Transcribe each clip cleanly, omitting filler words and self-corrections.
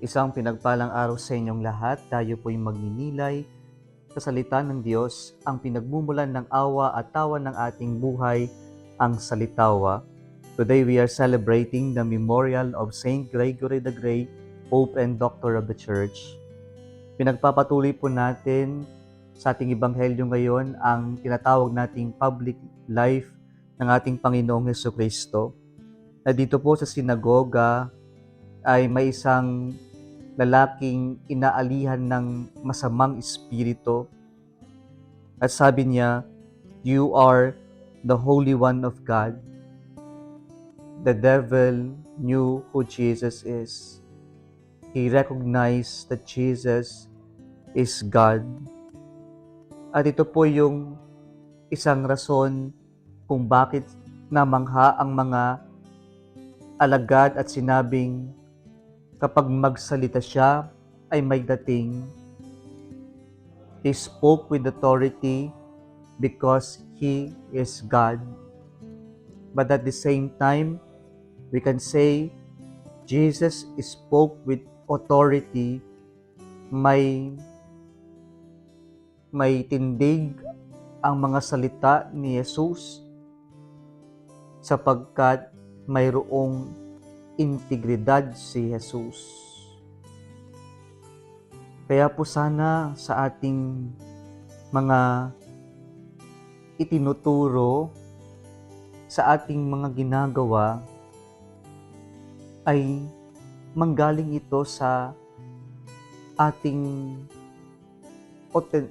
Isang pinagpalang araw sa inyong lahat. Tayo po'y magninilay sa salita ng Diyos, ang pinagmumulan ng awa at tawa ng ating buhay, ang salitawa. Today we are celebrating the memorial of Saint Gregory the Great, Pope and Doctor of the Church. Pinagpapatuloy po natin sa ating ebanghelyo ngayon ang tinatawag nating public life ng ating Panginoong Hesukristo. Na dito po sa sinagoga ay may isang lalaking inaalihan ng masamang espiritu. At sabi niya, "You are the Holy One of God." The devil knew who Jesus is. He recognized that Jesus is God. At ito po yung isang rason kung bakit namangha ang mga alagad at sinabing kapag magsalita siya ay may dating. He spoke with authority because He is God. But at the same time, we can say Jesus spoke with authority. May tindig ang mga salita ni Jesus sapagkat mayroong integridad si Jesus. Kaya po sana sa ating mga itinuturo, sa ating mga ginagawa, ay manggaling ito sa ating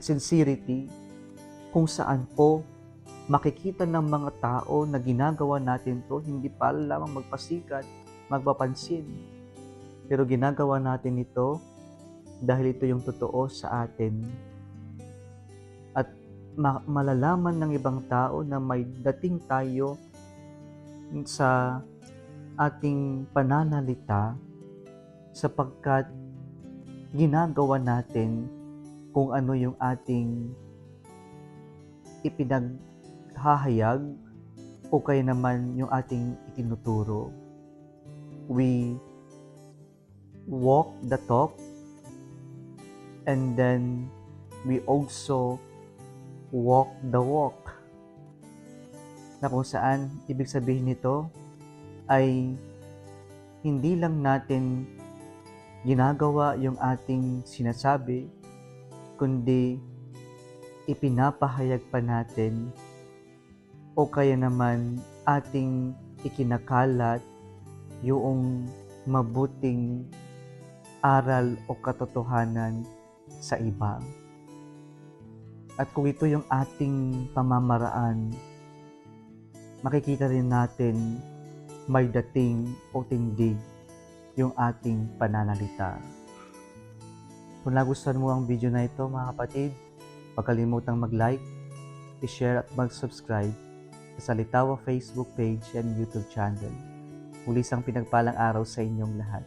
sincerity, kung saan po makikita ng mga tao na ginagawa natin to hindi pa lamang magpasikat, magpapansin. Pero ginagawa natin ito dahil ito yung totoo sa atin. At malalaman ng ibang tao na may dating tayo sa ating pananalita sapagkat ginagawa natin kung ano yung ating ipinaghahayag o kaya naman yung ating itinuturo. We walk the talk and then we also walk the walk. Na kung saan ibig sabihin nito ay hindi lang natin ginagawa yung ating sinasabi, kundi ipinapahayag pa natin o kaya naman ating ikinakalat yung mabuting aral o katotohanan sa iba. At kung ito yung ating pamamaraan, makikita rin natin may dating o tindig yung ating pananalita. Kung nagustuhan mo ang video na ito, mga kapatid, huwag kalimutang mag-like, i-share at mag-subscribe sa Salitawa Facebook page and YouTube channel. Muli isang pinagpalang araw sa inyong lahat.